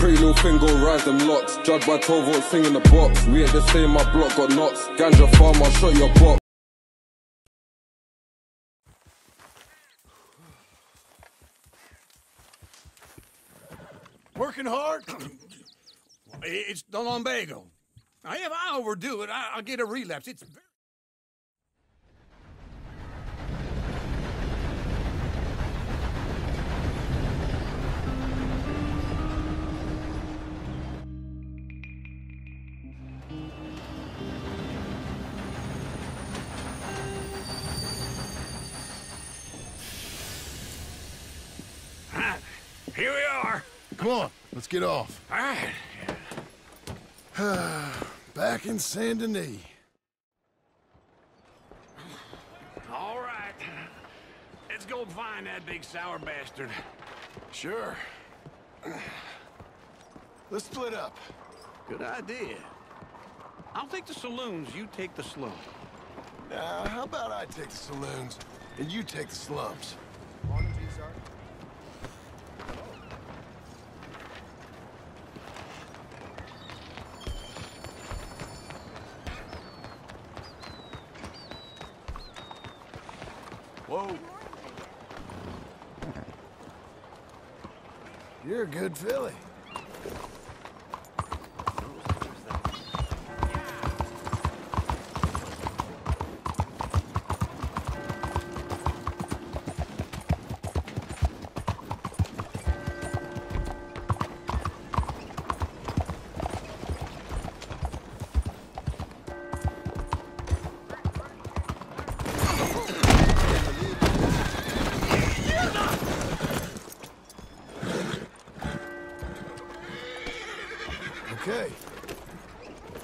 Pretty little thing, go rise them locks. Judged by 12 volts, sing in the box. We ain't the same, my block got knots. Ganja farm, I'll shot your box. Working hard? It's the lumbago. Now, if I overdo it, I'll get a relapse. It's very... Here we are. Come on, let's get off. All right. Back in Saint Denis. All right. Let's go find that big sour bastard. Sure. Let's split up. Good idea. I'll take the saloons, you take the slums. How about I take the saloons, and you take the slums? Whoa. You're a good filly. Okay.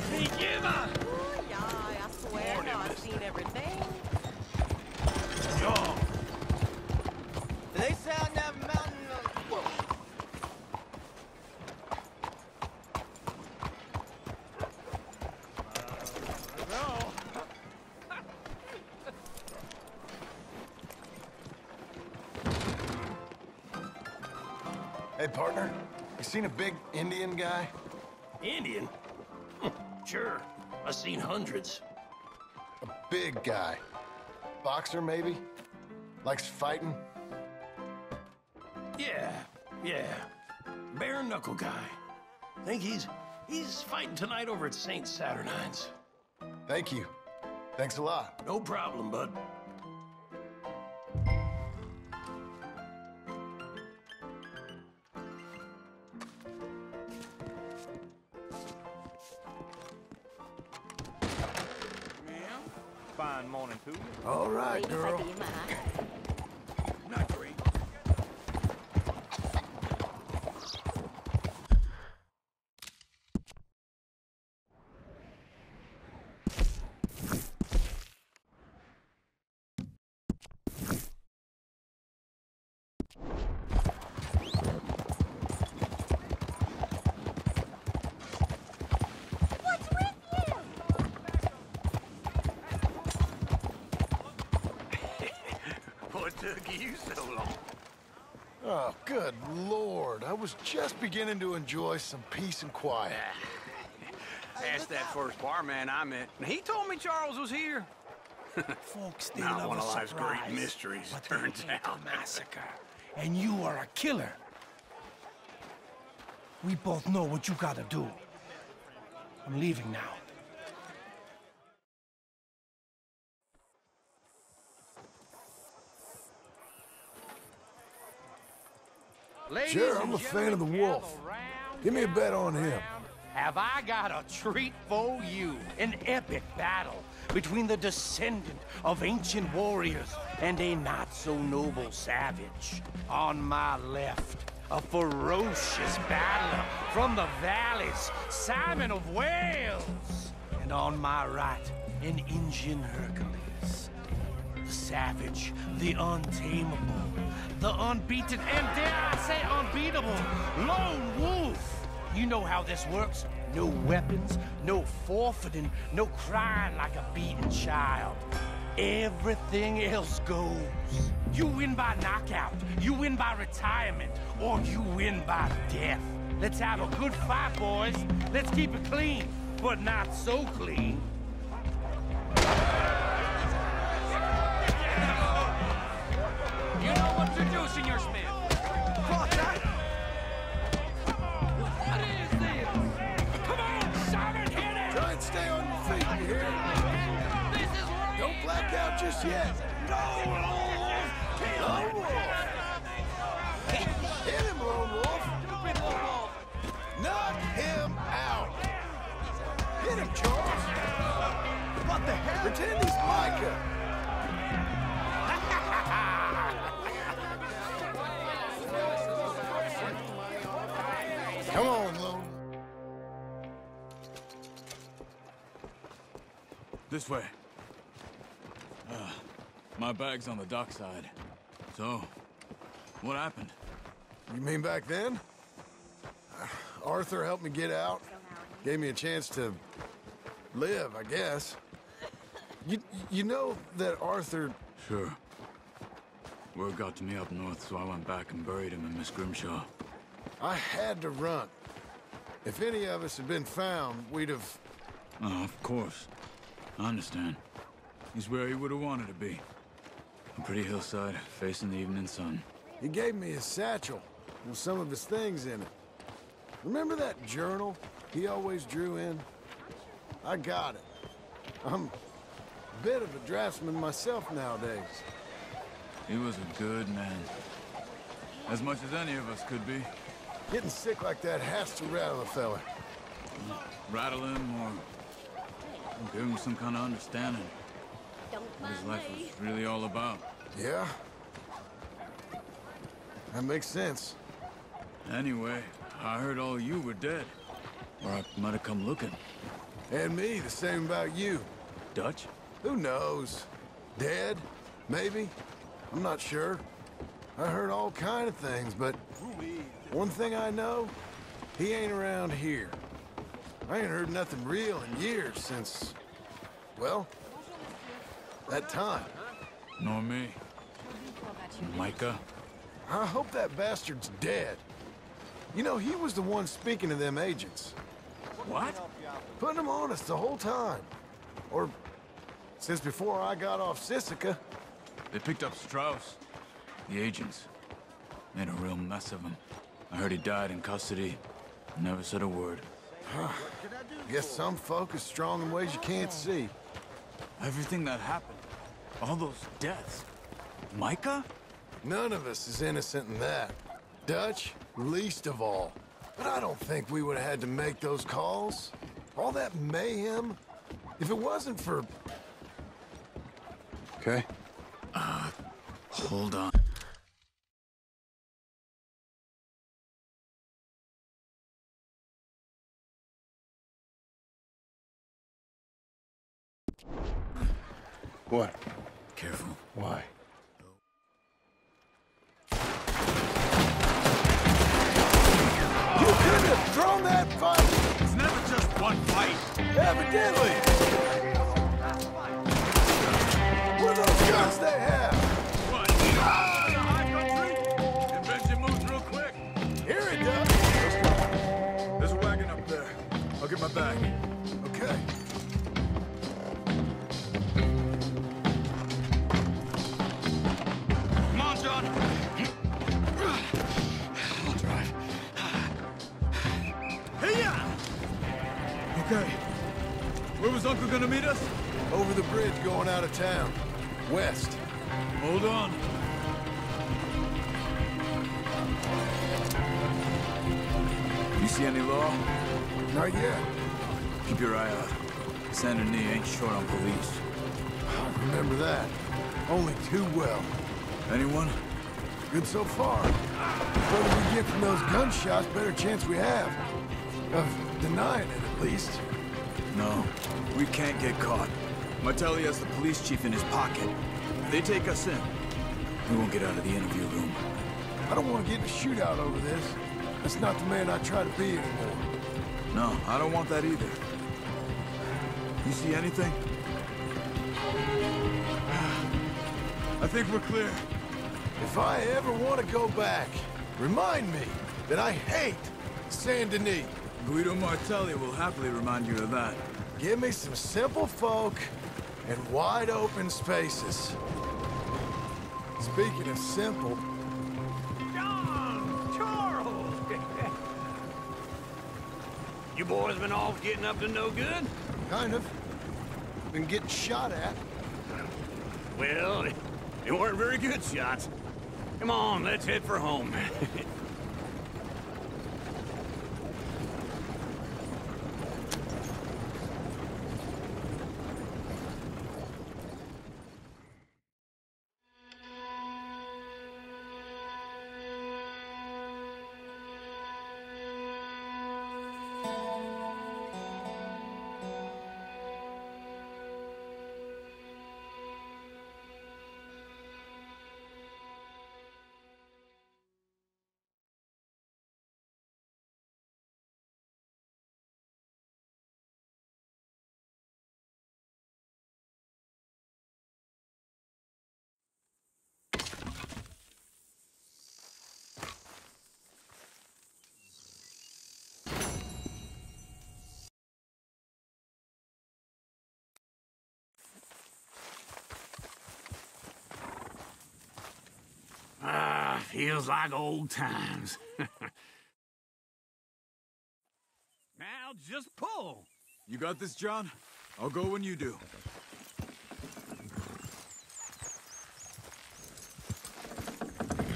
Hey, Gemma! Oh, yeah, I swear I've seen everything. Yo! Do they sound that mountain? Whoa. Hey, partner. You seen a big Indian guy? Indian? Sure. I've seen hundreds. A big guy. Boxer, maybe? Likes fighting? Yeah. Bare knuckle guy. Think he's fighting tonight over at St. Saturnine's. Thank you. Thanks a lot. No problem, bud. Fine morning to you. All right, girl. Not great. What took you so long? Oh, good Lord. I was just beginning to enjoy some peace and quiet. Asked that first barman I met, and he told me Charles was here. Folks, they Not love one a of life's surprise, great mysteries, but turns they hate out. a massacre. And you are a killer. We both know what you gotta do. I'm leaving now. Sure, I'm a fan of the wolf. Give me a bet on him. Have I got a treat for you? An epic battle between the descendant of ancient warriors and a not-so-noble savage. On my left, a ferocious battler from the valleys, Simon of Wales. And on my right, an Indian Hercules. The savage, the untamable, the unbeaten, and dare I say unbeatable, Lone Wolf. You know how this works. No weapons, no forfeiting, no crying like a beaten child. Everything else goes. You win by knockout, you win by retirement, or you win by death. Let's have a good fight, boys. Let's keep it clean, but not so clean. You know what to do, Senor Smith. What is this? Come on, Simon, hit it! Try and stay on your feet, you hear? This is right. Don't black out just yet. Go, Wolf! Lone Wolf! Hit him, Lone Wolf! Stupid Wolf! Knock him out! Hit him, Charles! What the hell? Pretend he's Micah! Come on, Lone. This way. My bag's on the dockside. So, what happened? You mean back then? Arthur helped me get out. Gave me a chance to live, I guess. You know that Arthur... Sure. Word got to me up north, so I went back and buried him in Miss Grimshaw. I had to run. If any of us had been found, we'd have... Oh, of course. I understand. He's where he would have wanted to be. A pretty hillside, facing the evening sun. He gave me his satchel with some of his things in it. Remember that journal he always drew in? I got it. I'm a bit of a draftsman myself nowadays. He was a good man. As much as any of us could be. Getting sick like that has to rattle a fella. Rattle him or give him some kind of understanding. What his life was really all about. Yeah? That makes sense. Anyway, I heard all you were dead. Or I might have come looking. And me, the same about you. Dutch? Who knows? Dead? Maybe? I'm not sure. I heard all kind of things, but one thing I know, he ain't around here. I ain't heard nothing real in years since, well, that time. Nor me. Micah? I hope that bastard's dead. You know, he was the one speaking to them agents. What? Putting them on us the whole time. Or since before I got off Sisika. They picked up Strauss. The agents. Made a real mess of him. I heard he died in custody. Never said a word. Guess some folk is strong in ways you can't see. Everything that happened. All those deaths. Micah? None of us is innocent in that. Dutch, least of all. But I don't think we would have had to make those calls. All that mayhem. If it wasn't for... Okay. Hold on. What? Careful. Why? You couldn't have thrown that fight! It's never just one fight. Evidently! What are those guns they have? What? The high country? Invention moves real quick. Here it does! There's a wagon up there. I'll get my bag. Okay. Come on, John. I'll drive. Hey-ya! Okay. Where was Uncle gonna meet us? Over the bridge going out of town. West. Hold on. You see any law? Not yet. Keep your eye out. Saint Denis ain't short on police. I remember that. Only too well. Anyone? Good so far. The further we get from those gunshots, better chance we have. Of denying it, at least. No. We can't get caught. Martelli has the police chief in his pocket. If they take us in, we won't get out of the interview room. I don't want to get in a shootout over this. That's not the man I try to be anymore. No, I don't want that either. You see anything? I think we're clear. If I ever want to go back, remind me that I hate Saint Denis. Guido Martelli will happily remind you of that. Give me some simple folk and wide open spaces. Speaking of simple, John! Charles! You boys been off getting up to no good? kind of. Been getting shot at. Well, they weren't very good shots. Come on, let's head for home. Feels like old times. Now just pull. You got this, John? I'll go when you do.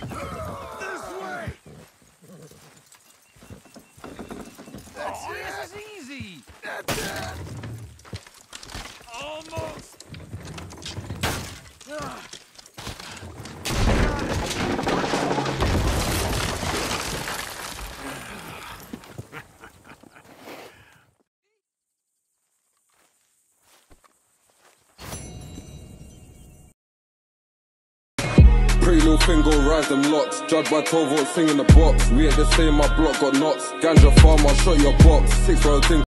This way! That's it! This is easy. That's it! Almost. Pretty little thing go rise them locks. Judged by 12 volts singing the box. We ain't the same, my block got knots. Ganja farmer, shot your box. 6 round thing.